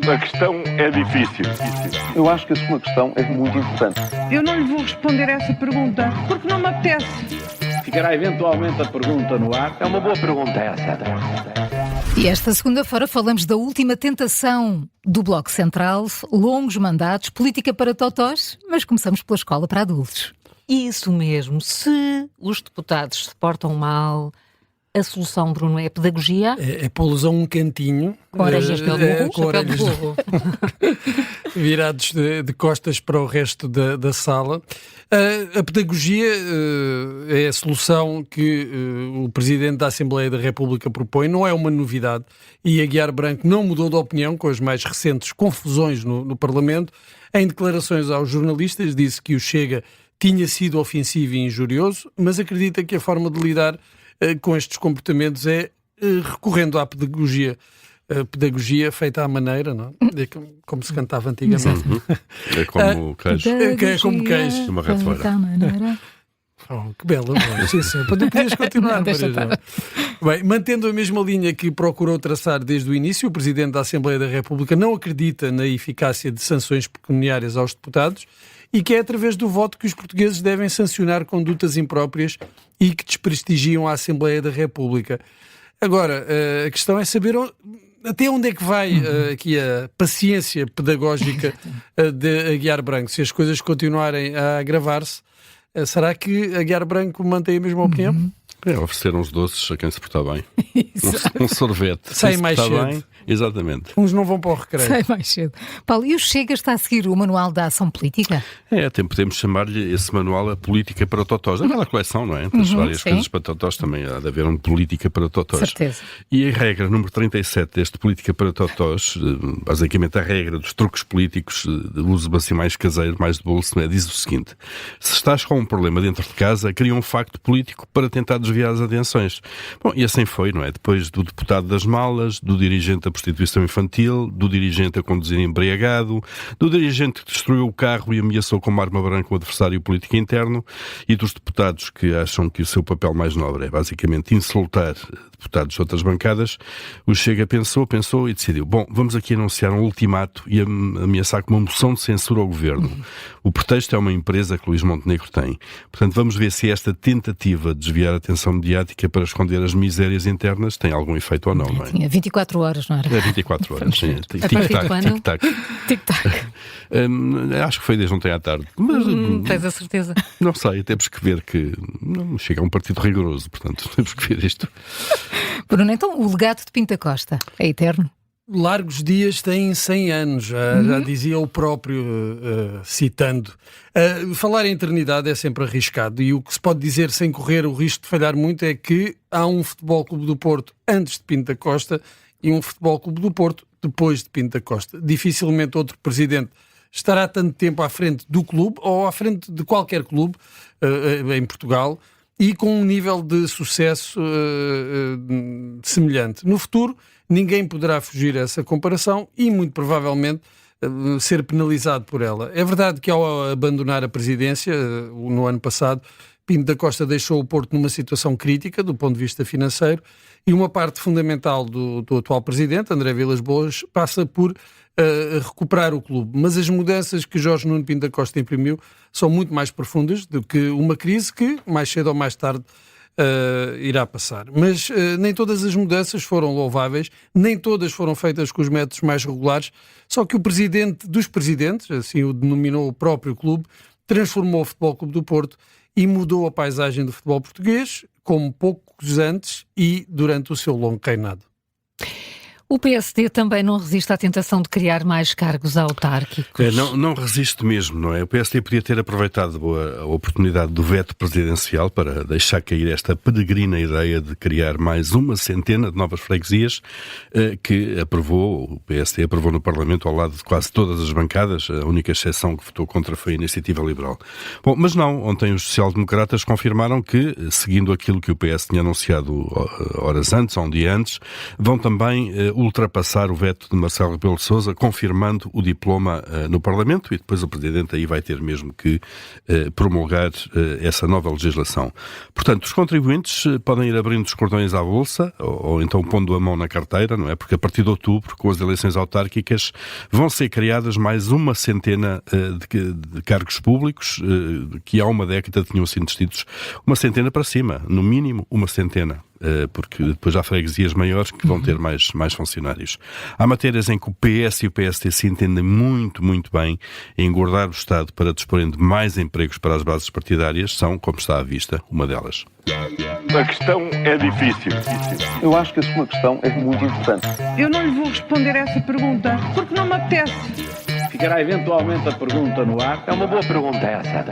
A questão é difícil. Eu acho que a sua questão é muito importante. Eu não lhe vou responder essa pergunta porque não me apetece. Ficará eventualmente a pergunta no ar. É uma boa pergunta essa. E esta segunda-feira falamos da última tentação do Bloco Central, longos mandatos, política para totós, mas começamos pela escola para adultos. Isso mesmo. Se os deputados se portam mal, a solução, Bruno, é a pedagogia? É pô-los a um cantinho. Com orelhas de burro? Chapéu de burro. Virados de costas para o resto da sala. A pedagogia é a solução que o Presidente da Assembleia da República propõe. Não é uma novidade. E Aguiar Branco não mudou de opinião com as mais recentes confusões no Parlamento. Em declarações aos jornalistas, disse que o Chega tinha sido ofensivo e injurioso, mas acredita que a forma de lidar com estes comportamentos é recorrendo à pedagogia. A pedagogia feita à maneira, não é? Como se cantava antigamente. É como queijo. É como queijo. Uma ratoeira. Que bela voz. Sim, sim. Podias continuar, Maria João. Bem, mantendo a mesma linha que procurou traçar desde o início, o Presidente da Assembleia da República não acredita na eficácia de sanções pecuniárias aos deputados e que é através do voto que os portugueses devem sancionar condutas impróprias e que desprestigiam a Assembleia da República. Agora, a questão é saber até onde é que vai aqui a paciência pedagógica de Aguiar Branco. Se as coisas continuarem a agravar-se, será que Aguiar Branco mantém a mesma opinião? É oferecer uns doces a quem se portar bem. Um sorvete. Sai mais cedo. Bem, exatamente. Uns não vão para o recreio. Sai mais cedo. Paulo, e o Chega está a seguir o Manual da Ação Política? Até podemos chamar-lhe esse manual a política para totós. Aquela coleção, não é? Das várias sim. coisas para totós também há de haver uma política para totós. Certeza. E a regra número 37 deste política para totós, basicamente a regra dos truques políticos, de uso assim mais caseiro, mais de bolso, diz o seguinte: se estás com um problema dentro de casa, cria um facto político para tentar desviar as atenções. Bom, e assim foi, não é? Depois do deputado das malas, do dirigente da prostituição infantil, do dirigente a conduzir embriagado, do dirigente que destruiu o carro e ameaçou com uma arma branca o adversário político interno, e dos deputados que acham que o seu papel mais nobre é basicamente insultar deputados de outras bancadas, o Chega pensou e decidiu: bom, vamos aqui anunciar um ultimato e ameaçar com uma moção de censura ao governo. O pretexto é uma empresa que Luís Montenegro tem. Portanto, vamos ver se esta tentativa de desviar a atenção mediática para esconder as misérias internas tem algum efeito ou não, não é? Tinha 24 horas, não era? É 24 horas, sim. Tic-tac. Tic-tac. Acho que foi desde ontem à tarde. Mas, Tens a certeza? não sei, temos que ver que não chega a um partido rigoroso, portanto, temos que ver isto. Bruno, então o legado de Pinto da Costa é eterno? Largos dias têm 100 anos, já dizia o próprio, citando. Falar em eternidade é sempre arriscado, e o que se pode dizer sem correr o risco de falhar muito é que há um Futebol Clube do Porto antes de Pinto da Costa e um Futebol Clube do Porto depois de Pinto da Costa. Dificilmente outro presidente estará tanto tempo à frente do clube ou à frente de qualquer clube em Portugal e com um nível de sucesso semelhante. No futuro, ninguém poderá fugir a essa comparação e, muito provavelmente, ser penalizado por ela. É verdade que, ao abandonar a presidência, no ano passado, Pinto da Costa deixou o Porto numa situação crítica do ponto de vista financeiro e uma parte fundamental do atual presidente, André Vilas-Boas, passa por recuperar o clube. Mas as mudanças que Jorge Nuno Pinto da Costa imprimiu são muito mais profundas do que uma crise que, mais cedo ou mais tarde, irá passar. Mas nem todas as mudanças foram louváveis, nem todas foram feitas com os métodos mais regulares, só que o presidente dos presidentes, assim o denominou o próprio clube, transformou o Futebol Clube do Porto e mudou a paisagem do futebol português, como poucos antes e durante o seu longo reinado. O PSD também não resiste à tentação de criar mais cargos autárquicos. Não resiste mesmo, não é? O PSD podia ter aproveitado a oportunidade do veto presidencial para deixar cair esta peregrina ideia de criar mais uma centena de novas freguesias que o PSD aprovou no Parlamento ao lado de quase todas as bancadas. A única exceção que votou contra foi a Iniciativa Liberal. Bom, mas não. Ontem os social-democratas confirmaram que, seguindo aquilo que o PS tinha anunciado horas antes, ou um dia antes, vão também ultrapassar o veto de Marcelo Rebelo de Sousa, confirmando o diploma no Parlamento, e depois o Presidente aí vai ter mesmo que promulgar essa nova legislação. Portanto, os contribuintes podem ir abrindo os cordões à bolsa, ou então pondo a mão na carteira, não é? Porque a partir de outubro, com as eleições autárquicas, vão ser criadas mais uma centena de cargos públicos que há uma década tinham sido distintos, uma centena para cima, no mínimo uma centena. Porque depois há freguesias maiores que vão ter mais funcionários. Há matérias em que o PS e o PSD se entendem muito, muito bem em engordar o Estado para disporem de mais empregos para as bases partidárias, são, como está à vista, uma delas. A questão é difícil. Eu acho que a sua questão é muito importante. Eu não lhe vou responder essa pergunta porque não me apetece. Ficará eventualmente a pergunta no ar. É uma boa pergunta essa.